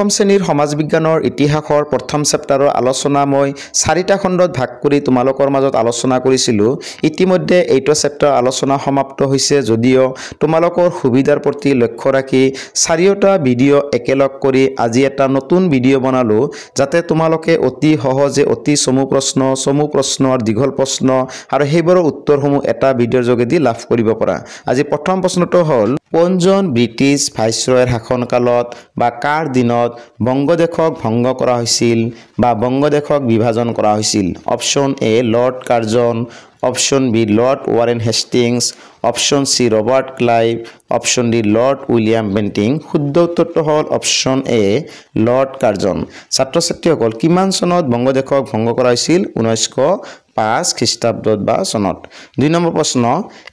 দশম শ্ৰেণীৰ সমাজ বিজ্ঞানৰ ইতিহাসৰ প্ৰথম চেপ্টাৰৰ আলোচনা মই 4টা খণ্ডত ভাগ কৰি তোমালোকৰ মাজত আলোচনা কৰিছিলোঁ। ইতিমধ্যে এইটো চেপ্টাৰ আলোচনা সমাপ্ত হৈছে যদিও তোমালোকৰ সুবিধাৰ প্ৰতি লক্ষ্য ৰাখি 4টা ভিডিঅ' একেলগ কৰি আজি এটা নতুন ভিডিঅ' বনালোঁ যাতে তোমালোকে অতি সহজে অতি চমু প্ৰশ্নৰ দীঘল প্ৰশ্ন আৰু সেইবোৰৰ উত্তৰসমূহ এটা ভিডিঅ'ৰ যোগেদি লাভ কৰিব পাৰা। আজি প্ৰথম প্ৰশ্নটো হ'ল কোনজন ব্ৰিটিছ ভাইসৰয়ৰ শাসনকালত বা কাৰ দিনত বংগদেশক ভংগ কৰা হৈছিল বা বংগদেশক বিভাজন কৰা হৈছিল? Option A Lord Curzon, option B Lord Warren Hastings, option C Robert Clive, option D Lord William Bentinck. শুদ্ধ উত্তৰটো হ'ল অপশ্যন এ লৰ্ড কাৰ্জন। ছাত্ৰ ছাত্ৰীসকল কিমান চনত বংগদেশক ভংগ কৰা হৈছিল? 1905 খ্ৰীষ্টাব্দত বা চনত। 2 নম্বৰ প্ৰশ্ন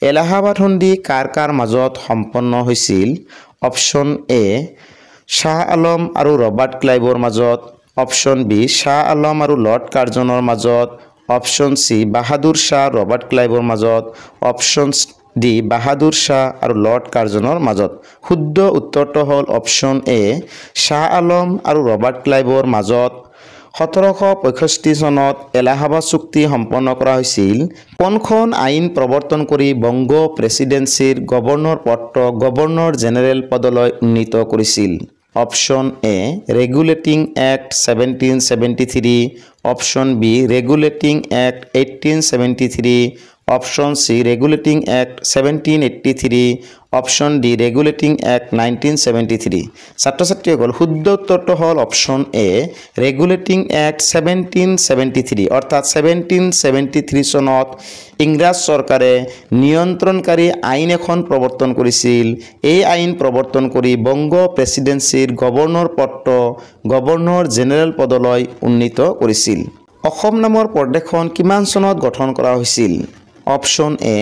এলাহাবাদ সন্ধি কাৰ কাৰ মাজত সম্পন্ন হৈছিল? অপশ্যন এ শ্বাহ আলম আৰু ৰবাৰ্ট ক্লাইভৰ মাজত, অপশ্যন বি শ্বাহ আলম আৰু লৰ্ড কাৰ্জনৰ মাজত, অপশ্যন চি বাহাদুৰ শ্বাহ ৰবাৰ্ট ক্লাইভৰ মাজত, অপশ্যন ডি বাহাদুৰ শ্বাহ আৰু লৰ্ড কাৰ্জনৰ মাজত। শুদ্ধ উত্তৰটো হ'ল অপশ্যন এ শ্বাহ আলম আৰু ৰবাৰ্ট ক্লাইভৰ মাজত 1765 চনত এলাহাবাদ চুক্তি সম্পন্ন কৰা হৈছিল। কোনখন আইন প্ৰৱৰ্তন কৰি বংগ প্ৰেচিডেন্সিৰ গভৰ্ণৰ পদটোক গভৰ্ণৰ জেনেৰেল পদলৈ উন্নীত কৰিছিল? Option A regulating act 1773, option B regulating act 1873, option C regulating act 1783, option D regulating act 1973। ছাত্ৰ ছাত্ৰীসকল শুদ্ধ উত্তৰটো হ'ল অপশ্যন এ ৰেগুলেটিং এক্ট 1773 অৰ্থাৎ 1773 চনত ইংৰাজ চৰকাৰে নিয়ন্ত্ৰণকাৰী আইন এখন প্ৰৱৰ্তন কৰিছিল। এই আইন প্ৰৱৰ্তন কৰি বংগ প্ৰেচিডেন্সিৰ গভৰ্ণৰ পদটো গভৰ্ণৰ জেনেৰেল পদলৈ উন্নীত কৰিছিল। অসম নামৰ প্ৰদেশখন কিমান চনত গঠন কৰা হৈছিল? অপশ্যন এ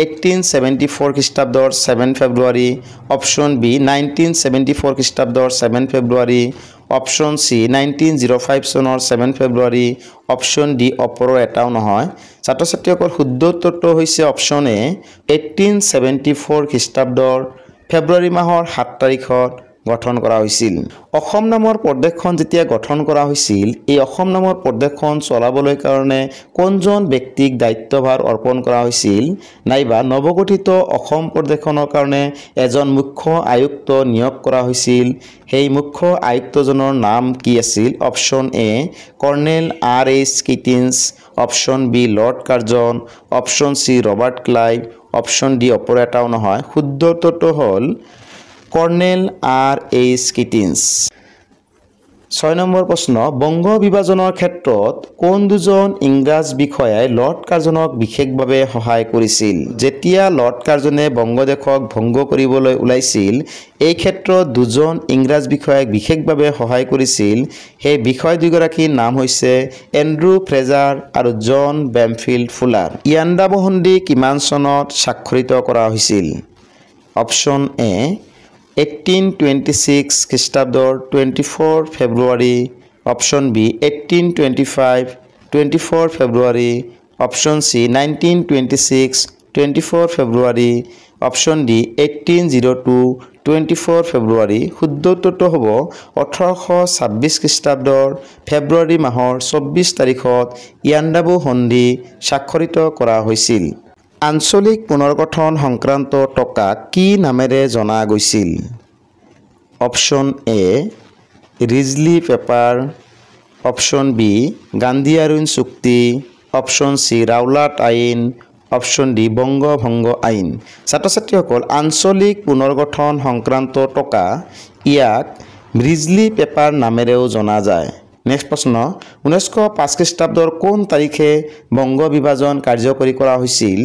1874 খ্ৰীষ্টাব্দৰ 7 ফেব্ৰুৱাৰী, অপশ্যন বি 1974 খ্ৰীষ্টাব্দৰ 7 ফেব্ৰুৱাৰী, অপশ্যন চি 1905 চনৰ 7 ফেব্ৰুৱাৰী, অপশ্যন ডি ওপৰৰ এটাও নহয়। ছাত্ৰ ছাত্ৰীসকল শুদ্ধ উত্তৰটো হৈছে অপশ্যন এ 1874 খ্ৰীষ্টাব্দৰ ফেব্ৰুৱাৰী মাহৰ 7 তাৰিখত গঠন কৰা হৈছিল। অসম নামৰ প্ৰদেশখন যেতিয়া গঠন কৰা হৈছিল এই অসম নামৰ প্ৰদেশখন চলাবলৈ কাৰণে কোনজন ব্যক্তিক দায়িত্বভাৰ অৰ্পণ কৰা হৈছিল? নাইবা নৱগঠিত অসম প্ৰদেশখনৰ কাৰণে এজন মুখ্য আয়ুক্ত নিয়োগ কৰা হৈছিল। সেই মুখ্য আয়ুক্তজনৰ নাম কি আছিল? Option A colonel R.H. কিটিনছ, option B Lord Curzon, option C Robert Clive, option D ওপৰৰ এটাও নহয়। শুদ্ধ উত্তৰটো হ'ল কৰ্ণেল R.H. কিটিনছ। 6 নম্বৰ প্ৰশ্ন বংগ বিভাজনৰ ক্ষেত্ৰত কোন দুজন ইংৰাজ বিষয়াই লৰ্ড কাৰ্জনক বিশেষভাৱে সহায় কৰিছিল? যেতিয়া লৰ্ড কাৰ্জনে বংগদেশক ভংগ কৰিবলৈ ওলাইছিল এই ক্ষেত্ৰত দুজন ইংৰাজ বিষয়াক বিশেষভাৱে সহায় কৰিছিল। সেই বিষয় দুগৰাকীৰ নাম হৈছে এণ্ড্ৰু ফ্ৰেজাৰ আৰু জন বেমফিল্ড ফুলাৰ। ইয়াণ্ডাবু সন্ধি কিমান চনত স্বাক্ষৰিত কৰা হৈছিল? অপশ্যন এ 1826 খ্ৰীষ্টাব্দৰ 24 ফেব্ৰুৱাৰী, অপশ্যন বি 1825 24 ফেব্ৰুৱাৰী, অপশ্যন চি 1926 24 ফেব্ৰুৱাৰী, অপশ্যন ডি 1802 24 ফেব্ৰুৱাৰী। শুদ্ধ উত্তৰটো হ'ব 1826 খ্ৰীষ্টাব্দৰ ফেব্ৰুৱাৰী মাহৰ 24 তাৰিখত ইয়াণ্ডাবু সন্ধি স্বাক্ষৰিত কৰা হৈছিল। আঞ্চলিক পুনৰ্গঠন সংক্ৰান্ত টকাক কি নামেৰে জনা গৈছিল? Option A Risley paper, option B গান্ধীয়াৰুণ চুক্তি, অপশ্যন চি ৰাওলাট আইন, অপশ্যন ডি বংগ ভংগ আইন। ছাত্ৰ ছাত্ৰীসকল আঞ্চলিক পুনৰ্গঠন সংক্ৰান্ত টকা ইয়াক ৰিজলি পেপাৰ নামেৰেও জনা যায়। নেক্সট প্ৰশ্ন 1905 খ্ৰীষ্টাব্দৰ কোন তাৰিখে বংগ বিভাজন কাৰ্যকৰী কৰা হৈছিল?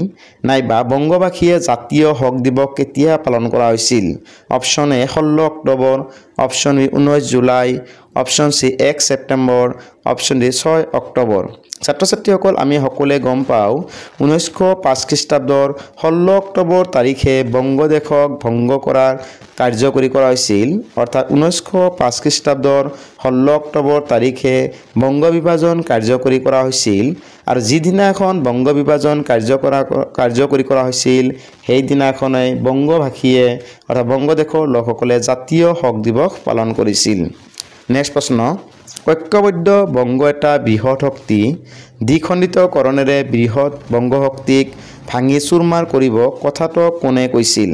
নাইবা বংগবাসীয়ে জাতীয় হক দিৱস কেতিয়া পালন কৰা হৈছিল? অপশ্যন এ 16 অক্টোবৰ, অপশ্যন বি 19 জুলাই, অপশ্যন চি 1 ছেপ্টেম্বৰ, অপশ্যন ডি 6 অক্টোবৰ। ছাত্ৰ ছাত্ৰীসকল আমি সকলোৱে গম পাওঁ 1905 খ্ৰীষ্টাব্দৰ 16 অক্টোবৰ তাৰিখে বংগদেশক ভংগ কৰাৰ কাৰ্যকৰী কৰা হৈছিল। অৰ্থাৎ 1905 খ্ৰীষ্টাব্দৰ 16 অক্টোবৰ তাৰিখে বংগ বিভাজন কাৰ্যকৰী কৰা হৈছিল আৰু যিদিনাখন বংগ বিভাজন কাৰ্যকৰী কৰা হৈছিল সেইদিনাখনেই বংগভাষীয়ে অৰ্থাৎ বংগদেশৰ লোকসকলে জাতীয় হক দিৱস পালন কৰিছিল। নেক্সট প্ৰশ্ন ঐক্যবদ্ধ বংগ এটা বৃহৎ শক্তি দ্বিখণ্ডিতকৰণেৰে বৃহৎ বংগ শক্তিক ভাঙি চুৰমাৰ কৰিব কথাটো কোনে কৈছিল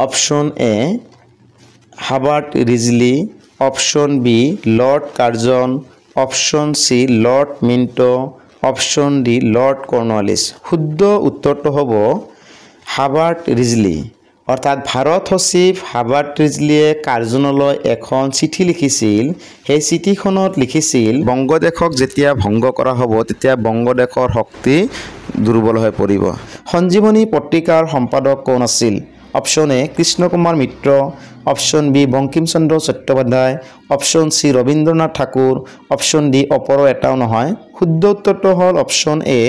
option A Herbert Risley option B Lord Curzon option C Lord Minto option D Lord Cornwallis শুদ্ধ উত্তৰটো হ'ব হাবাৰ্ট ৰিজলি অৰ্থাৎ ভাৰত সচিব হাবাৰ্ট ৰিজলিয়ে কাৰ্জনলৈ এখন চিঠি লিখিছিল সেই চিঠিখনত লিখিছিল বংগদেশক যেতিয়া ভংগ কৰা হ'ব তেতিয়া বংগদেশৰ শক্তি দুৰ্বল হৈ পৰিব সঞ্জীৱনী পত্ৰিকাৰ সম্পাদক কোন আছিল option A Krishna Kumar Mitra option B Bankim Chandra Chattopadhyay option C Rabindranath Thakur option D অপৰ এটাও নহয় শুদ্ধ উত্তৰটো হ'ল অপশ্যন এ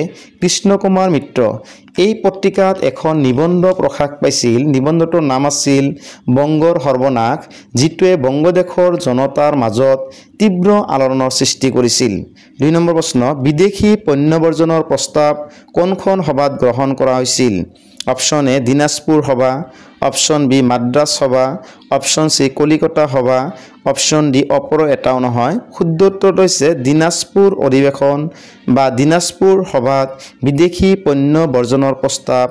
কৃষ্ণ কুমাৰ মিত্ৰ এই পত্ৰিকাত এখন নিবন্ধ প্ৰকাশ পাইছিল নিবন্ধটোৰ নাম আছিল বংগৰ সৰ্বনাশ যিটোৱে বংগদেশৰ জনতাৰ মাজত তীব্ৰ আলোড়নৰ সৃষ্টি কৰিছিল 2 নম্বৰ প্ৰশ্ন বিদেশী পণ্য বৰ্জনৰ প্ৰস্তাৱ কোনখন সভাত গ্ৰহণ কৰা হৈছিল অপশ্যন এ দিনাজপুৰ সভা অপশ্যন বি মাদ্ৰাজ সভা অপশ্যন সি কলিকতা সভা অপশ্যন ডি অপৰ এটাও নহয় শুদ্ধ উত্তৰটো হৈছে দিনাজপুৰ অধিৱেশন বা দিনাজপুৰ সভাত বিদেশী পণ্য বৰ্জনৰ প্ৰস্তাৱ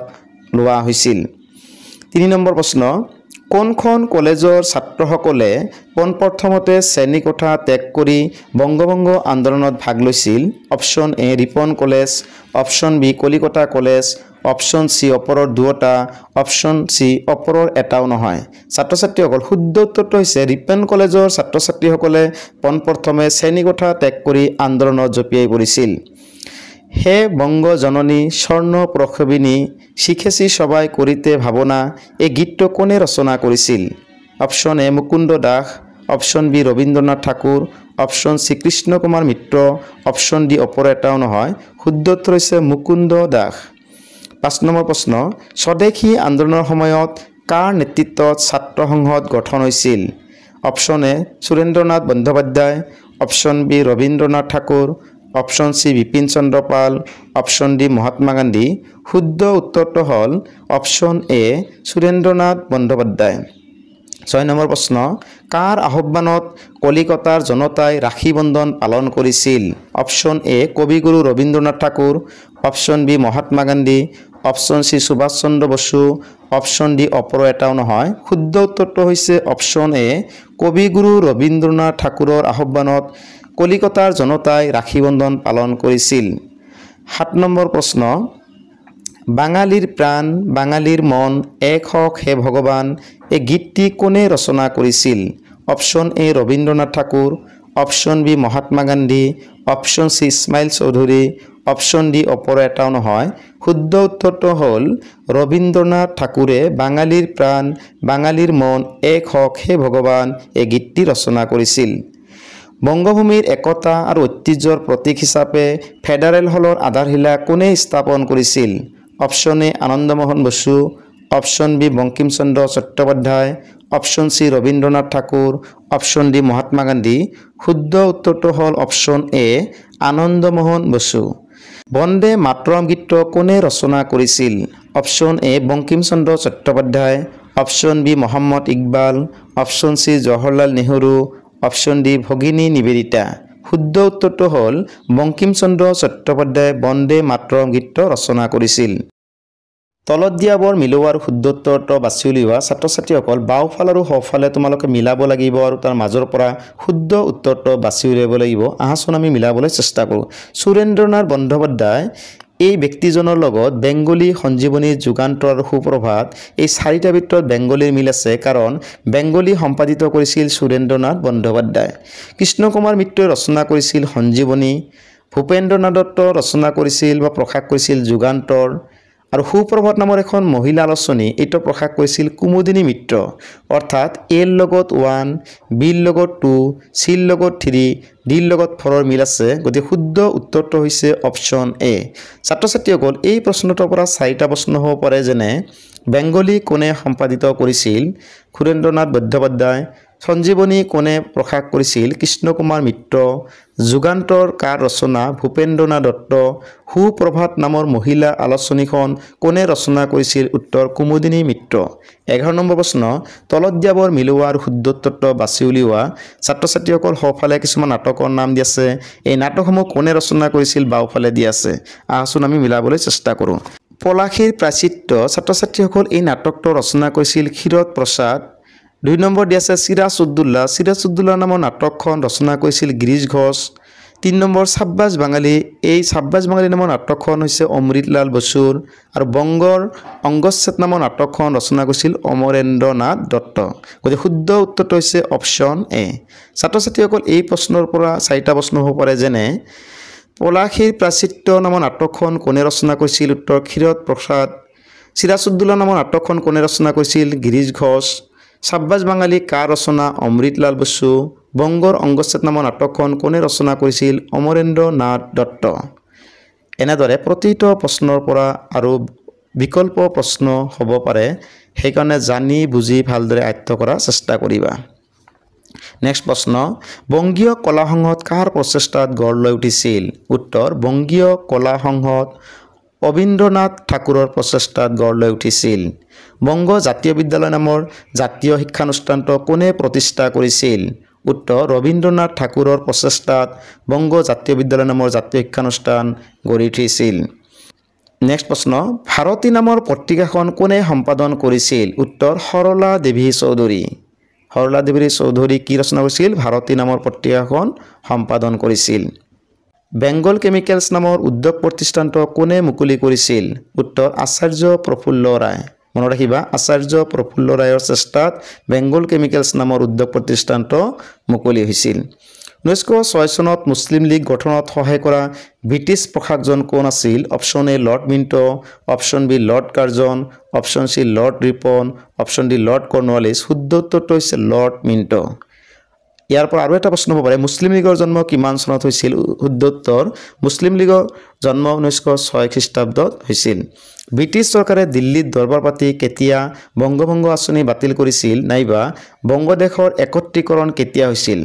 লোৱা হৈছিল 3 নম্বৰ প্ৰশ্ন কোনখন কলেজৰ ছাত্ৰসকলে পোনপ্ৰথমতে শ্ৰেণীকোঠা ত্যাগ কৰি বংগভংগ আন্দোলনত ভাগ লৈছিল option A Ripon college option B Calcutta college option C অপৰৰ দুটা অপশ্যন সি অপৰৰ এটাও নহয় ছাত্ৰ ছাত্ৰীসকল শুদ্ধ উত্তৰটো হৈছে ৰিপন কলেজৰ ছাত্ৰ ছাত্ৰীসকলে পোনপ্ৰথমে শ্ৰেণীকোঠা ত্যাগ কৰি আন্দোলনত জঁপিয়াই পৰিছিল হে বংগ জননী স্বৰ্ণ প্ৰসবিনী শিখেছি সবাই কৰিতে ভাৱনা এই গীতটো কোনে ৰচনা কৰিছিল option A Mukunda Das option B Rabindranath Thakur option C Krishna Kumar Mitra option D অপৰ এটাও নহয় শুদ্ধ উত্তৰ হৈছে মুকুন্দ দাস 5 নম্বৰ প্ৰশ্ন স্বদেশী আন্দোলনৰ সময়ত কাৰ নেতৃত্বত ছাত্ৰ সংসদ গঠন হৈছিল option A Surendranath Bandyopadhyay option B Rabindranath Thakur option C Bipin Chandra Pal option D Mahatma Gandhi শুদ্ধ উত্তৰটো হ'ল option A Surendranath Bandyopadhyay 6 number প্ৰশ্ন কাৰ আহ্বানত কলিকতাৰ জনতাই ৰাখী বন্ধন পালন কৰিছিল option A Kabiguru Rabindranath Thakur option B Mahatma Gandhi option C Subhash Chandra Bose option D অপৰ এটাও নহয় শুদ্ধ উত্তৰটো হৈছে অপশ্যন এ কবিগুৰু ৰবীন্দ্ৰনাথ ঠাকুৰৰ আহ্বানত কলিকতাৰ জনতাই ৰাখী বন্ধন পালন কৰিছিল 7 নম্বৰ প্ৰশ্ন বাঙালীৰ প্ৰাণ বাঙালীৰ মন এক হওক হে ভগৱান এই গীতটি কোনে ৰচনা কৰিছিল option A Rabindranath Thakur option B Mahatma Gandhi option C Ismail Chowdhury option D অপৰ এটাও নহয় শুদ্ধ উত্তৰটো হ'ল ৰবীন্দ্ৰনাথ ঠাকুৰে বাঙালীৰ প্ৰাণ বাঙালীৰ মন এক হওক হে ভগৱান এই গীতটি ৰচনা কৰিছিল বংগভূমিৰ একতা আৰু ঐতিহ্যৰ প্ৰতীক হিচাপে ফেডাৰেল হলৰ আধাৰশিলা কোনে স্থাপন কৰিছিল option A Anandamohan Bose option B Bankim Chandra Chattopadhyay option C Rabindranath Thakur option D Mahatma Gandhi শুদ্ধ উত্তৰটো হ'ল অপশ্যন এ আনন্দমোহন বসু বন্দে মাতৰম গীতটো কোনে ৰচনা কৰিছিল option A Bankim Chandra Chattopadhyay option B Mohammad Iqbal option C Jawaharlal Nehru option D Bhagini Nivedita শুদ্ধ উত্তৰটো হ'ল বংকিম চন্দ্ৰ চট্টোপাধ্যায় বন্দে মাতৰম গীতটো ৰচনা কৰিছিল তলত দিয়া বৰ মিলোৱাৰ শুদ্ধ উত্তৰটো বাছি উলিওৱা ছাত্ৰ ছাত্ৰীসকল বাওঁফাল আৰু সোঁফালে তোমালোকে মিলাব লাগিব আৰু তাৰ মাজৰ পৰা শুদ্ধ উত্তৰটো বাছি উলিয়াব লাগিব আহাচোন আমি মিলাবলৈ চেষ্টা কৰোঁ সুৰেন্দ্ৰনাথ বন্দ্যোপাধ্যায় এই ব্যক্তিজনৰ লগত বেংগলী সঞ্জীৱনী যুগান্তৰ আৰু সুপ্ৰভাত এই চাৰিটা ভিতৰত বেংগলীৰ মিল আছে কাৰণ বেংগলী সম্পাদিত কৰিছিল সুৰেন্দ্ৰনাথ বন্দ্যোপাধ্যায় কৃষ্ণ কুমাৰ মিত্ৰই ৰচনা কৰিছিল সঞ্জীৱনী ভূপেন্দ্ৰনাথ দত্ত ৰচনা কৰিছিল বা প্ৰকাশ কৰিছিল যুগান্তৰ আৰু সুপ্ৰভাত নামৰ এখন মহিলা আলোচনী এইটো প্ৰকাশ কৰিছিল কুমুদিনী মিত্ৰ অৰ্থাৎ এৰ লগত 1 বিৰ লগত 2 চিৰ লগত 3 ডিৰ লগত 4ৰ মিল আছে গতিকে শুদ্ধ উত্তৰটো হৈছে অপশ্যন এ ছাত্ৰ ছাত্ৰীসকল এই প্ৰশ্নটোৰ পৰা 4টা প্ৰশ্ন হ'ব পাৰে যেনে বেংগলী কোনে সম্পাদিত কৰিছিল সুৰেন্দ্ৰনাথ বন্দ্যোপাধ্যায় সঞ্জীৱনী কোনে প্ৰকাশ কৰিছিল? কৃষ্ণ কুমাৰ মিত্ৰ। যুগান্তৰ কাৰ ৰচনা? ভূপেন্দ্ৰনাথ দত্ত। সুপ্ৰভাত নামৰ মহিলা আলোচনীখন কোনে ৰচনা কৰিছিল? উত্তৰ কুমুদিনী মিত্ৰ। 11 নম্বৰ প্ৰশ্ন, তলত দিয়াবোৰ মিলোৱা আৰু শুদ্ধ উত্তৰটো বাছি উলিওৱা। ছাত্ৰ ছাত্ৰীসকল সোঁফালে কিছুমান নাটকৰ নাম দি আছে। এই নাটকসমূহ কোনে ৰচনা কৰিছিল? বাওঁফালে দি আছে। আহচোন আমি মিলাবলৈ চেষ্টা কৰোঁ। পলাশীৰ প্ৰাচিত্য, ছাত্ৰ ছাত্ৰীসকল এই নাটকটো ৰচনা কৰিছিল ক্ষীৰোদ প্ৰসাদ। 2 নম্বৰ দি আছে চিৰাজ উদ্দৌলা। চিৰাজ উদ্দৌলা নামৰ নাটকখন ৰচনা কৰিছিল গিৰীশ ঘোষ। 3 নম্বৰ চাব্বাছ বাঙালী। এই চাব্বাছ বাঙালী নামৰ নাটকখন হৈছে অমৃতলাল বসুৰ। আৰু বংগৰ অংগচ্ছেদ নামৰ নাটকখন ৰচনা কৰিছিল অমৰেন্দ্ৰ নাথ দত্ত। গতিকে শুদ্ধ উত্তৰটো হৈছে অপশ্যন এ। ছাত্ৰ ছাত্ৰীসকল এই প্ৰশ্নৰ পৰা 4টা প্ৰশ্ন হ'ব পাৰে, যেনে পলাশীৰ প্ৰাচিত্য নামৰ নাটকখন কোনে ৰচনা কৰিছিল? উত্তৰ ক্ষীৰোদ প্ৰসাদ। চিৰাজ উদ্দৌলা নামৰ নাটকখন কোনে ৰচনা কৰিছিল? গিৰীশ ঘোষ। চাব্বাছ বাঙালী কাৰ ৰচনা? অমৃতলাল বসু। বংগৰ অংগচ্ছেদ নামৰ নাটকখন কোনে ৰচনা কৰিছিল? অমৰেন্দ্ৰ নাথ দত্ত। এনেদৰে প্ৰতিটো প্ৰশ্নৰ পৰা আৰু বিকল্প প্ৰশ্ন হ'ব পাৰে, সেইকাৰণে জানি বুজি ভালদৰে আয়ত্ত কৰাৰ চেষ্টা কৰিবা। নেক্সট প্ৰশ্ন, বংগীয় কলা সংঘত কাৰ প্ৰচেষ্টাত গঢ় লৈ উঠিছিল? উত্তৰ বংগীয় কলা সংঘত অবীন্দ্ৰনাথ ঠাকুৰৰ প্ৰচেষ্টাত গঢ় লৈ উঠিছিল। বংগ জাতীয় বিদ্যালয় নামৰ জাতীয় শিক্ষানুষ্ঠানটো কোনে প্ৰতিষ্ঠা কৰিছিল? উত্তৰ ৰবীন্দ্ৰনাথ ঠাকুৰৰ প্ৰচেষ্টাত বংগ জাতীয় বিদ্যালয় নামৰ জাতীয় শিক্ষানুষ্ঠান গঢ়ি উঠিছিল। নেক্সট প্ৰশ্ন, ভাৰতী নামৰ পত্ৰিকাখন কোনে সম্পাদন কৰিছিল? উত্তৰ সৰলা দেৱী চৌধুৰী। সৰলা দেৱী চৌধুৰী কি ৰচনা কৰিছিল? ভাৰতী নামৰ পত্ৰিকাখন সম্পাদন কৰিছিল। বেংগল কেমিকেলছ নামৰ উদ্যোগ প্ৰতিষ্ঠানটো কোনে মুকলি কৰিছিল? উত্তৰ আচাৰ্য প্ৰফুল্ল ৰায়। মনত ৰাখিবা, আচাৰ্য প্ৰফুল্ল ৰায়ৰ চেষ্টাত বেংগল কেমিকেলছ নামৰ উদ্যোগ প্ৰতিষ্ঠানটো মুকলি হৈছিল। 1906 চনত মুছলিম লীগ গঠনত সহায় কৰা ব্ৰিটিছ প্ৰশাসকজন কোন আছিল? Option A Lord Minto, option B Lord Curzon, option C Lord Ripon, option D Lord Cornwallis. শুদ্ধ উত্তৰটো হৈছে লৰ্ড মিণ্টো। ইয়াৰ পৰা আৰু এটা প্ৰশ্ন হ'ব পাৰে, মুছলিম লীগৰ জন্ম কিমান চনত হৈছিল? শুদ্ধ উত্তৰ, মুছলিম লীগৰ জন্ম 1906 খ্ৰীষ্টাব্দত হৈছিল। ব্ৰিটিছ চৰকাৰে দিল্লীত দৰবাৰ পাতি কেতিয়া বংগভংগ আঁচনি বাতিল কৰিছিল, নাইবা বংগদেশৰ একত্ৰীকৰণ কেতিয়া হৈছিল?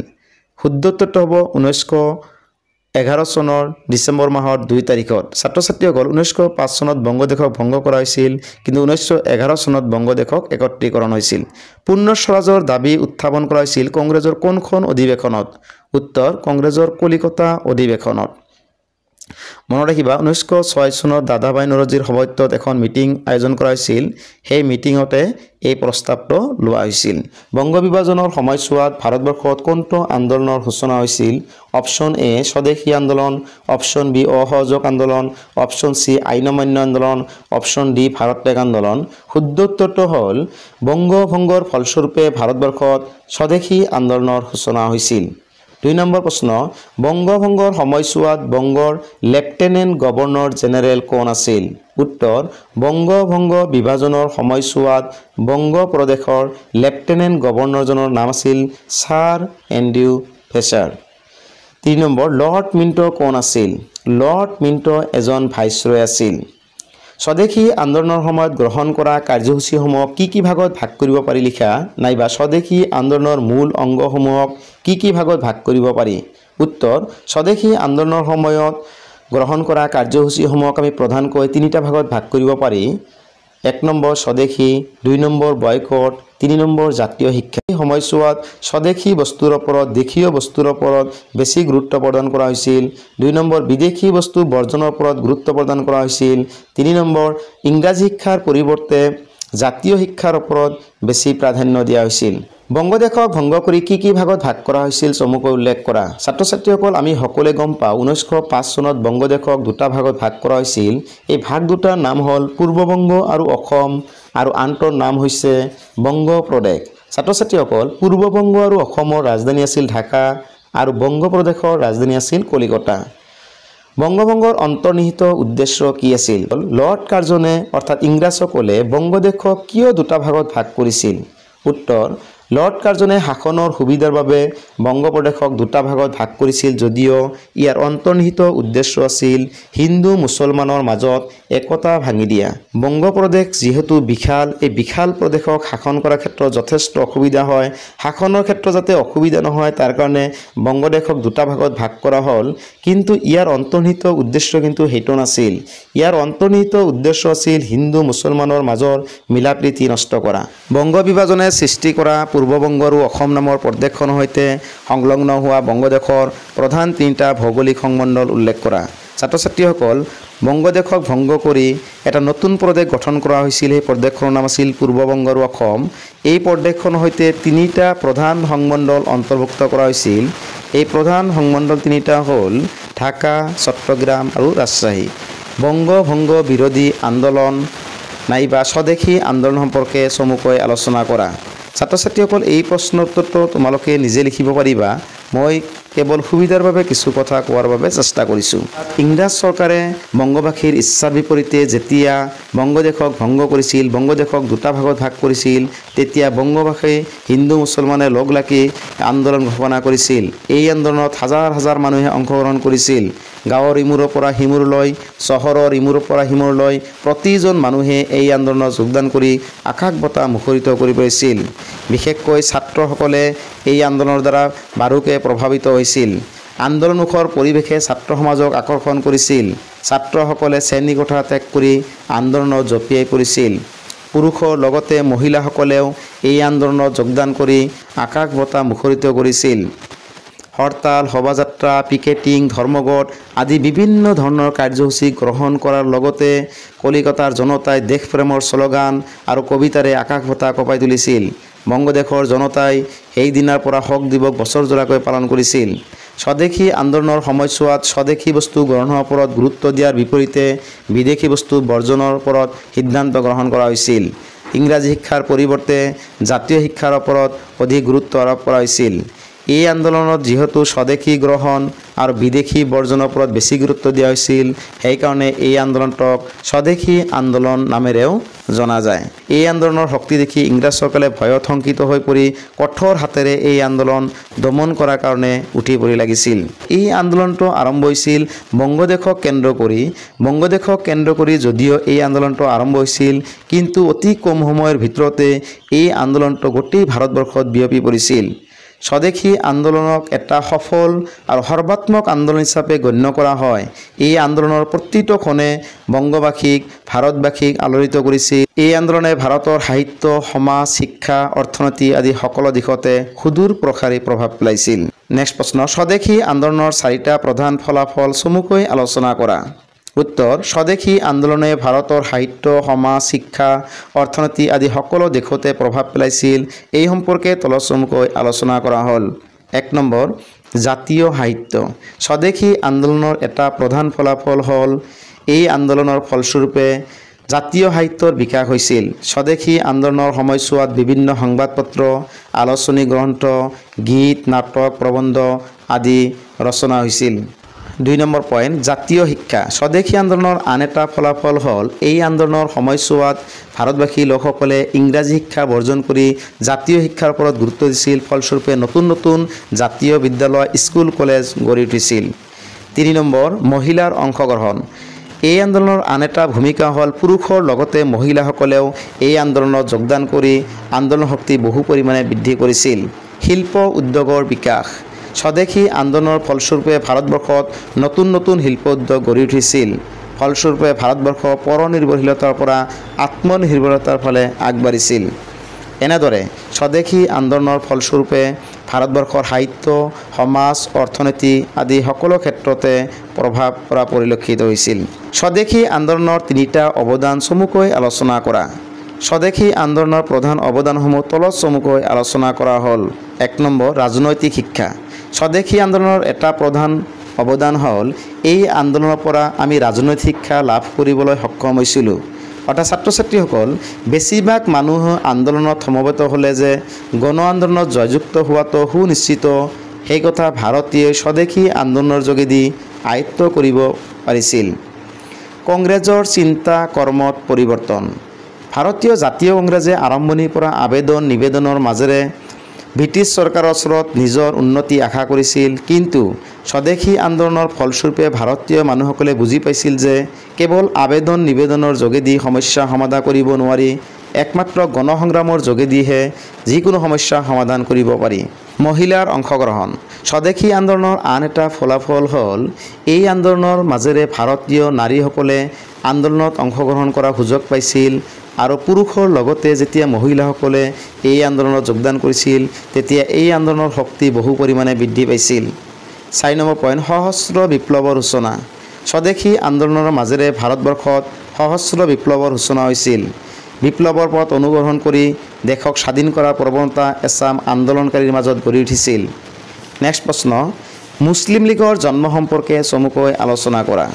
শুদ্ধ উত্তৰটো হ'ব 1911 চনৰ ডিচেম্বৰ মাহৰ 2 তাৰিখত। ছাত্ৰ ছাত্ৰীসকল 1905 চনত বংগদেশক ভংগ কৰা হৈছিল, কিন্তু 1911 চনত বংগদেশক একত্ৰীকৰণ হৈছিল। পূৰ্ণ স্বৰাজৰ দাবী উত্থাপন কৰা হৈছিল কংগ্ৰেছৰ কোনখন অধিৱেশনত? উত্তৰ কংগ্ৰেছৰ কলিকতা অধিৱেশনত। মনত ৰাখিবা, 1906 চনত দাদাভাই নৰজীৰ সভাপতিত্বত এখন মিটিং আয়োজন কৰা হৈছিল। সেই মিটিঙতে এই প্ৰস্তাৱটো লোৱা হৈছিল। বংগ বিভাজনৰ সময়ছোৱাত ভাৰতবৰ্ষত কোনটো আন্দোলনৰ সূচনা হৈছিল? অপশ্যন এ স্বদেশী আন্দোলন, অপশ্যন বি অসহযোগ আন্দোলন, অপশ্যন চি আইন অমান্য আন্দোলন, অপশ্যন ডি ভাৰত ত্যাগ আন্দোলন। শুদ্ধ উত্তৰটো হ'ল বংগভংগৰ ফলস্বৰূপে ভাৰতবৰ্ষত স্বদেশী আন্দোলনৰ সূচনা হৈছিল। 2 নম্বৰ প্ৰশ্ন, বংগভংগৰ সময়ছোৱাত বংগৰ লেফটেনেণ্ট গভৰ্ণৰ জেনেৰেল কোন আছিল? উত্তৰ বংগভংগ বিভাজনৰ সময়ছোৱাত বংগ প্ৰদেশৰ লেফটেনেণ্ট গভৰ্ণৰজনৰ নাম আছিল sir Andrew fresher. 3 number, lord Minto কোন আছিল? লৰ্ড মিণ্টো এজন ভাইচৰয় আছিল। স্বদেশী আন্দোলনৰ সময়ত গ্ৰহণ কৰা কাৰ্যসূচীসমূহক কি ভাগত ভাগ কৰিব পাৰি লিখা, নাইবা স্বদেশী আন্দোলনৰ মূল অংগসমূহক কি ভাগত ভাগ কৰিব পাৰি? উত্তৰ স্বদেশী আন্দোলনৰ সময়ত গ্ৰহণ কৰা কাৰ্যসূচীসমূহক আমি প্ৰধানকৈ 3টা ভাগত ভাগ কৰিব পাৰি। 1 নম্বৰ স্বদেশী, 2 নম্বৰ বয়কট, 3 নম্বৰ জাতীয় শিক্ষা। এই সময়ছোৱাত স্বদেশী বস্তুৰ ওপৰত দেশীয় বস্তুৰ ওপৰত বেছি গুৰুত্ব প্ৰদান কৰা হৈছিল। 2 নম্বৰ বিদেশী বস্তু বৰ্জনৰ ওপৰত গুৰুত্ব প্ৰদান কৰা হৈছিল। 3 নম্বৰ ইংৰাজী শিক্ষাৰ পৰিৱৰ্তে জাতীয় শিক্ষাৰ ওপৰত বেছি প্ৰাধান্য দিয়া হৈছিল। বংগদেশক ভংগ কৰি কি ভাগত ভাগ কৰা হৈছিল চমুকৈ উল্লেখ কৰা। ছাত্ৰ ছাত্ৰীসকল আমি সকলোৱে গম পাওঁ 1905 চনত বংগদেশক 2টা ভাগত ভাগ কৰা হৈছিল। এই ভাগ 2টাৰ নাম হ'ল পূৰ্ববংগ আৰু অসম, আৰু আনটোৰ নাম হৈছে বংগ প্ৰদেশ। ছাত্ৰ ছাত্ৰীসকল পূৰ্ববংগ আৰু অসমৰ ৰাজধানী আছিল ঢাকা, আৰু বংগ প্ৰদেশৰ ৰাজধানী আছিল কলিকতা। বংগভংগৰ অন্তৰ্নিহিত উদ্দেশ্য কি আছিল? লৰ্ড কাৰ্জনে অৰ্থাৎ ইংৰাজসকলে বংগদেশক কিয় 2টা ভাগত ভাগ কৰিছিল? উত্তৰ লৰ্ড কাৰ্জনে শাসনৰ সুবিধাৰ বাবে বংগপ্ৰদেশক দুটা ভাগত ভাগ কৰিছিল যদিও ইয়াৰ অন্তৰ্নিহিত উদ্দেশ্য আছিল হিন্দু মুছলমানৰ মাজত একতা ভাঙি দিয়া। বংগপ্ৰদেশ যিহেতু বিশাল, এই বিশাল প্ৰদেশক শাসন কৰাৰ ক্ষেত্ৰত যথেষ্ট অসুবিধা হয়। শাসনৰ ক্ষেত্ৰত যাতে অসুবিধা নহয় তাৰ কাৰণে বংগদেশক দুটা ভাগত ভাগ কৰা হ'ল, কিন্তু ইয়াৰ অন্তৰ্নিহিত উদ্দেশ্য কিন্তু সেইটো নাছিল। ইয়াৰ অন্তৰ্নিহিত উদ্দেশ্য আছিল হিন্দু মুছলমানৰ মাজৰ মিলা প্ৰীতি নষ্ট কৰা। বংগ বিভাজনে সৃষ্টি কৰা পূৰ্ববংগ আৰু অসম নামৰ প্ৰদেশখনৰ সৈতে সংলগ্ন হোৱা বংগদেশৰ প্ৰধান তিনিটা ভৌগোলিক সংমণ্ডল উল্লেখ কৰা। ছাত্ৰ ছাত্ৰীসকল, বংগদেশক ভংগ কৰি এটা নতুন প্ৰদেশ গঠন কৰা হৈছিল। সেই প্ৰদেশখনৰ নাম আছিল পূৰ্ববংগ আৰু অসম। এই প্ৰদেশখনৰ সৈতে তিনিটা প্ৰধান সংমণ্ডল অন্তৰ্ভুক্ত কৰা হৈছিল। এই প্ৰধান সংমণ্ডল তিনিটা হ'ল ঢাকা, চট্টগ্ৰাম আৰু ৰাজশ্বাহী। বংগ ভংগ বিৰোধী আন্দোলন নাইবা স্বদেশী আন্দোলন সম্পৰ্কে চমুকৈ আলোচনা কৰা। ছাত্ৰ ছাত্ৰীসকল, এই প্ৰশ্নৰ উত্তৰটো তোমালোকে নিজে লিখিব পাৰিবা। মই কেৱল সুবিধাৰ বাবে কিছু কথা কোৱাৰ বাবে চেষ্টা কৰিছোঁ। ইংৰাজ চৰকাৰে বংগবাসীৰ ইচ্ছাৰ বিপৰীতে যেতিয়া বংগদেশক ভংগ কৰিছিল, বংগদেশক দুটা ভাগত ভাগ কৰিছিল, তেতিয়া বংগবাসী হিন্দু মুছলমানে লগ লাগি আন্দোলন ঘোষণা কৰিছিল। এই আন্দোলনত হাজাৰ হাজাৰ মানুহে অংশগ্ৰহণ কৰিছিল। গাঁৱৰ ইমূৰৰ পৰা সিমূৰলৈ, চহৰৰ ইমূৰৰ পৰা সিমূৰলৈ প্ৰতিজন মানুহে এই আন্দোলনত যোগদান কৰি আকাশ বঁটা মুখৰিত কৰি পৰিছিল। বিশেষকৈ ছাত্ৰসকলে এই আন্দোলনৰ দ্বাৰা বাৰুকৈ প্ৰভাৱিত হৈছিল। আন্দোলনমুখৰ পৰিৱেশে ছাত্ৰ সমাজক আকৰ্ষণ কৰিছিল। ছাত্ৰসকলে শ্ৰেণীকোঠা ত্যাগ কৰি আন্দোলনত জঁপিয়াই পৰিছিল। পুৰুষৰ লগতে মহিলাসকলেও এই আন্দোলনত যোগদান কৰি আকাশ বঁটা মুখৰিত কৰিছিল। হৰতাল, শোভাযাত্ৰা, পিকেটিং, ধৰ্মঘট আদি বিভিন্ন ধৰণৰ কাৰ্যসূচী গ্ৰহণ কৰাৰ লগতে কলিকতাৰ জনতাই দেশপ্ৰেমৰ শ্লোগান আৰু কবিতাৰে আকাশ বঁটা কঁপাই তুলিছিল। বংগদেশৰ জনতাই সেইদিনাৰ পৰা শোক দিৱস বছৰজোৰাকৈ পালন কৰিছিল। স্বদেশী আন্দোলনৰ সময়ছোৱাত স্বদেশী বস্তু গ্ৰহণৰ ওপৰত গুৰুত্ব দিয়াৰ বিপৰীতে বিদেশী বস্তু বৰ্জনৰ ওপৰত সিদ্ধান্ত গ্ৰহণ কৰা হৈছিল। ইংৰাজী শিক্ষাৰ পৰিৱৰ্তে জাতীয় শিক্ষাৰ ওপৰত অধিক গুৰুত্ব আৰোপ কৰা হৈছিল। এই আন্দোলনত যিহেতু স্বদেশী গ্ৰহণ আৰু বিদেশী বৰ্জনৰ ওপৰত বেছি গুৰুত্ব দিয়া হৈছিল, সেইকাৰণে এই আন্দোলনটোক স্বদেশী আন্দোলন নামেৰেও জনা যায়। এই আন্দোলনৰ শক্তি দেখি ইংৰাজ চৰকাৰে ভয়ত শংকিত হৈ পৰি কঠোৰ হাতেৰে এই আন্দোলন দমন কৰাৰ কাৰণে উঠি পৰি লাগিছিল। এই আন্দোলনটো আৰম্ভ হৈছিল বংগদেশক কেন্দ্ৰ কৰি যদিও এই আন্দোলনটো আৰম্ভ হৈছিল, কিন্তু অতি কম সময়ৰ ভিতৰতে এই আন্দোলনটো গোটেই ভাৰতবৰ্ষত বিয়পি পৰিছিল। স্বদেশী আন্দোলনক এটা সফল আৰু সৰ্বাত্মক আন্দোলন হিচাপে গণ্য কৰা হয়। এই আন্দোলনৰ প্ৰতিটো ক্ষণে বংগবাসীক, ভাৰতবাসীক আলোড়িত কৰিছিল। এই আন্দোলনে ভাৰতৰ সাহিত্য, সমাজ, শিক্ষা, অৰ্থনীতি আদি সকলো দিশতে সুদূৰ প্ৰসাৰী প্ৰভাৱ পেলাইছিল। নেক্সট প্ৰশ্ন, স্বদেশী আন্দোলনৰ চাৰিটা প্ৰধান ফলাফল চমুকৈ আলোচনা কৰা। উত্তৰ, স্বদেশী আন্দোলনে ভাৰতৰ সাহিত্য, সমাজ, শিক্ষা, অৰ্থনীতি আদি সকলো দিশতে প্ৰভাৱ পেলাইছিল। এই সম্পৰ্কে তলত চমুকৈ আলোচনা কৰা হ'ল। 1 নম্বৰ, জাতীয় সাহিত্য। স্বদেশী আন্দোলনৰ এটা প্ৰধান ফলাফল হ'ল এই আন্দোলনৰ ফলস্বৰূপে জাতীয় সাহিত্যৰ বিকাশ হৈছিল। স্বদেশী আন্দোলনৰ সময়ছোৱাত বিভিন্ন সংবাদপত্ৰ, আলোচনী গ্ৰন্থ, গীত, নাটক, প্ৰবন্ধ আদি ৰচনা হৈছিল। 2 নম্বৰ পইণ্ট, জাতীয় শিক্ষা। স্বদেশী আন্দোলনৰ আন এটা ফলাফল হ'ল এই আন্দোলনৰ সময়ছোৱাত ভাৰতবাসী লোকসকলে ইংৰাজী শিক্ষা বৰ্জন কৰি জাতীয় শিক্ষাৰ ওপৰত গুৰুত্ব দিছিল। ফলস্বৰূপে নতুন নতুন জাতীয় বিদ্যালয়, স্কুল, কলেজ গঢ়ি উঠিছিল। 3 নম্বৰ, মহিলাৰ অংশগ্ৰহণ। এই আন্দোলনৰ আন এটা ভূমিকা হ'ল পুৰুষৰ লগতে মহিলাসকলেও এই আন্দোলনত যোগদান কৰি আন্দোলন শক্তি বহু পৰিমাণে বৃদ্ধি কৰিছিল। শিল্প উদ্যোগৰ বিকাশ। স্বদেশী আন্দোলনৰ ফলস্বৰূপে ভাৰতবৰ্ষত নতুন নতুন শিল্প উদ্যোগ গঢ়ি উঠিছিল। ফলস্বৰূপে ভাৰতবৰ্ষ পৰনিৰ্ভৰশীলতাৰ পৰা আত্মনিৰ্ভৰতাৰ ফালে আগবাঢ়িছিল। এনেদৰে স্বদেশী আন্দোলনৰ ফলস্বৰূপে ভাৰতবৰ্ষৰ সাহিত্য, সমাজ, অৰ্থনীতি আদি সকলো ক্ষেত্ৰতে প্ৰভাৱ পৰা পৰিলক্ষিত হৈছিল। স্বদেশী আন্দোলনৰ 3টা অৱদান চমুকৈ আলোচনা কৰা। স্বদেশী আন্দোলনৰ প্ৰধান অৱদানসমূহ তলত চমুকৈ আলোচনা কৰা হ'ল। 1 নম্বৰ, ৰাজনৈতিক শিক্ষা। স্বদেশী আন্দোলনৰ এটা প্ৰধান অৱদান হ'ল এই আন্দোলনৰ পৰা আমি ৰাজনৈতিক শিক্ষা লাভ কৰিবলৈ সক্ষম হৈছিলোঁ। অৰ্থাৎ ছাত্ৰ ছাত্ৰীসকল, বেছিভাগ মানুহ আন্দোলনত সমবেত হ'লে যে গণ আন্দোলনত জয়যুক্ত হোৱাটো সুনিশ্চিত, সেই কথা ভাৰতীয় স্বদেশী আন্দোলনৰ যোগেদি আয়ত্ত কৰিব পাৰিছিল। কংগ্ৰেছৰ চিন্তা কৰ্মত পৰিৱৰ্তন। ভাৰতীয় জাতীয় কংগ্ৰেছে আৰম্ভণিৰ পৰা আবেদন নিবেদনৰ মাজেৰে ব্ৰিটিছ চৰকাৰৰ ওচৰত নিজৰ উন্নতি আশা কৰিছিল, কিন্তু স্বদেশী আন্দোলনৰ ফলস্বৰূপে ভাৰতীয় মানুহসকলে বুজি পাইছিল যে কেৱল আবেদন নিবেদনৰ যোগেদি সমস্যা সমাধান কৰিব নোৱাৰি, একমাত্ৰ গণসংগ্ৰামৰ যোগেদিহে যিকোনো সমস্যা সমাধান কৰিব পাৰি। মহিলাৰ অংশগ্ৰহণ। স্বদেশী আন্দোলনৰ আন এটা ফলাফল হ'ল এই আন্দোলনৰ মাজেৰে ভাৰতীয় নাৰীসকলে আন্দোলনত অংশগ্ৰহণ কৰাৰ সুযোগ পাইছিল আৰু পুৰুষৰ লগতে যেতিয়া মহিলাসকলে এই আন্দোলনত যোগদান কৰিছিল তেতিয়া এই আন্দোলনৰ শক্তি বহু পৰিমাণে বৃদ্ধি পাইছিল। 4 নম্বৰ পইণ্ট, সশস্ত্ৰ বিপ্লৱৰ সূচনা। স্বদেশী আন্দোলনৰ মাজেৰে ভাৰতবৰ্ষত সশস্ত্ৰ বিপ্লৱৰ সূচনা হৈছিল। বিপ্লৱৰ পথ অনুসৰণ কৰি দেশক স্বাধীন কৰাৰ প্ৰৱণতা এচাম আন্দোলনকাৰীৰ মাজত গঢ়ি উঠিছিল। নেক্সট প্ৰশ্ন, মুছলিম লীগৰ জন্ম সম্পৰ্কে চমুকৈ আলোচনা কৰা।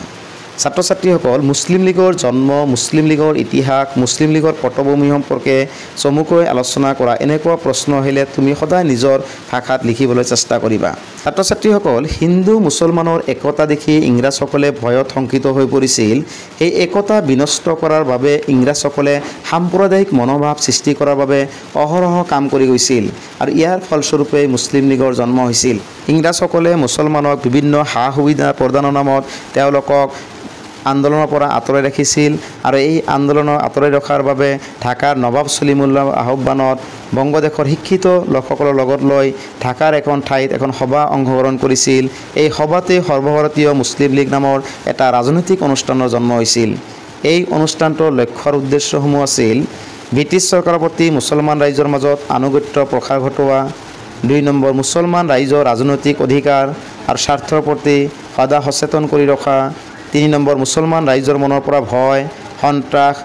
ছাত্ৰ ছাত্ৰীসকল, মুছলিম লীগৰ জন্ম, মুছলিম লীগৰ ইতিহাস, মুছলিম লীগৰ পটভূমি সম্পৰ্কে চমুকৈ আলোচনা কৰা এনেকুৱা প্ৰশ্ন আহিলে তুমি সদায় নিজৰ ভাষাত লিখিবলৈ চেষ্টা কৰিবা। ছাত্ৰ ছাত্ৰীসকল, হিন্দু মুছলমানৰ একতা দেখি ইংৰাজসকলে ভয়ত শংকিত হৈ পৰিছিল। এই একতা বিনষ্ট কৰাৰ বাবে ইংৰাজসকলে সাম্প্ৰদায়িক মনোভাৱ সৃষ্টি কৰাৰ বাবে অহৰহ কাম কৰি গৈছিল আৰু ইয়াৰ ফলস্বৰূপে মুছলিম লীগৰ জন্ম হৈছিল। ইংৰাজসকলে মুছলমানক বিভিন্ন সা সুবিধা প্ৰদানৰ নামত তেওঁলোকক আন্দোলনৰ পৰা আঁতৰাই ৰাখিছিল আৰু এই আন্দোলনৰ আঁতৰাই ৰখাৰ বাবে ঢাকাৰ নৱাব ছলিমুল্লাহৰ আহ্বানত বংগদেশৰ শিক্ষিত লোকসকলৰ লগত লৈ ঢাকাৰ এখন ঠাইত এখন সভা অংশগ্ৰহণ কৰিছিল। এই সভাতে সৰ্বভাৰতীয় মুছলিম লীগ নামৰ এটা ৰাজনৈতিক অনুষ্ঠানৰ জন্ম হৈছিল। এই অনুষ্ঠানটোৰ লক্ষ্য আৰু উদ্দেশ্যসমূহ আছিল ব্ৰিটিছ চৰকাৰৰ প্ৰতি মুছলমান ৰাইজৰ মাজত আনুগত্য প্ৰসাৰ ঘটোৱা, 2 নম্বৰ মুছলমান ৰাইজৰ ৰাজনৈতিক অধিকাৰ আৰু স্বাৰ্থৰ প্ৰতি সদা সচেতন কৰি ৰখা, 3 নম্বৰ মুছলমান ৰাইজৰ মনৰ পৰা ভয়, সন্ত্ৰাস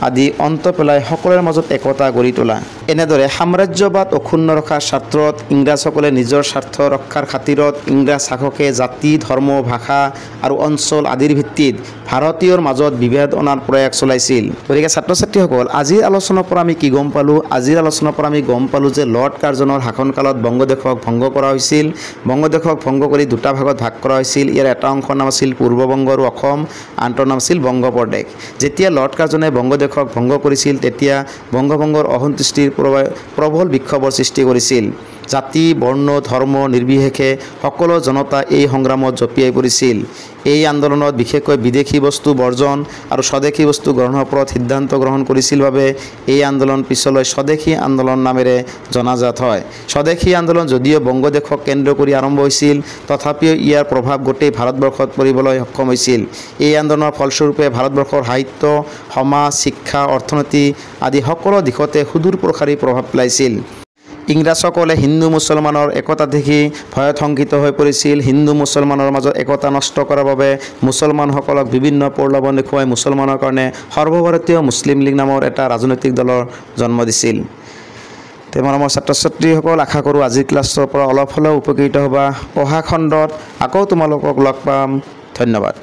আদি অন্ত পেলাই সকলোৰে মাজত একতা গঢ়ি তোলা। এনেদৰে সাম্ৰাজ্যবাদ অক্ষুণ্ণ ৰখাৰ স্বাৰ্থত ইংৰাজসকলে নিজৰ স্বাৰ্থ ৰক্ষাৰ খাতিৰত ইংৰাজ শাসকে জাতি, ধৰ্ম, ভাষা আৰু অঞ্চল আদিৰ ভিত্তিত ভাৰতীয়ৰ মাজত বিভেদ অনাৰ প্ৰয়াস চলাইছিল। গতিকে ছাত্ৰ ছাত্ৰীসকল, আজিৰ আলোচনাৰ পৰা আমি কি গম পালোঁ? আজিৰ আলোচনাৰ পৰা আমি গম পালোঁ যে লৰ্ড কাৰ্জনৰ শাসনকালত বংগদেশক ভংগ কৰা হৈছিল। বংগদেশক ভংগ কৰি দুটা ভাগত ভাগ কৰা হৈছিল। ইয়াৰ এটা অংশৰ নাম আছিল পূৰ্ববংগ আৰু অসম, আনটোৰ নাম আছিল বংগপ্ৰদেশ। যেতিয়া লৰ্ড কাৰ্জনে বংগদেশক ভংগ কৰিছিল তেতিয়া বংগভংগৰ অসন্তুষ্টিৰ প্ৰবল বিক্ষোভৰ সৃষ্টি কৰিছিল। জাতি, বৰ্ণ, ধৰ্ম নিৰ্বিশেষে সকলো জনতা এই সংগ্ৰামত জঁপিয়াই পৰিছিল। এই আন্দোলনত বিশেষকৈ বিদেশী বস্তু বৰ্জন আৰু স্বদেশী বস্তু গ্ৰহণৰ ওপৰত সিদ্ধান্ত গ্ৰহণ কৰিছিল বাবে এই আন্দোলন পিছলৈ স্বদেশী আন্দোলন নামেৰে জনাজাত হয়। স্বদেশী আন্দোলন যদিও বংগদেশক কেন্দ্ৰ কৰি আৰম্ভ হৈছিল, তথাপিও ইয়াৰ প্ৰভাৱ গোটেই ভাৰতবৰ্ষত পৰিবলৈ সক্ষম হৈছিল। এই আন্দোলনৰ ফলস্বৰূপে ভাৰতবৰ্ষৰ সাহিত্য, সমাজ, শিক্ষা, অৰ্থনীতি আদি সকলো দিশতে সুদূৰ প্ৰসাৰী প্ৰভাৱ পেলাইছিল। ইংৰাজসকলে হিন্দু মুছলমানৰ একতা দেখি ভয়ত শংকিত হৈ পৰিছিল। হিন্দু মুছলমানৰ মাজত একতা নষ্ট কৰাৰ বাবে মুছলমানসকলক বিভিন্ন প্ৰলোভন দেখুৱাই মুছলমানৰ কাৰণে সৰ্বভাৰতীয় মুছলিম লীগ নামৰ এটা ৰাজনৈতিক দলৰ জন্ম দিছিল। মৰমৰ ছাত্ৰ ছাত্ৰীসকল, আশা কৰোঁ আজিৰ ক্লাছৰ পৰা অলপ হ'লেও উপকৃত হ'বা। অহা খণ্ডত আকৌ তোমালোকক লগ পাম। ধন্যবাদ।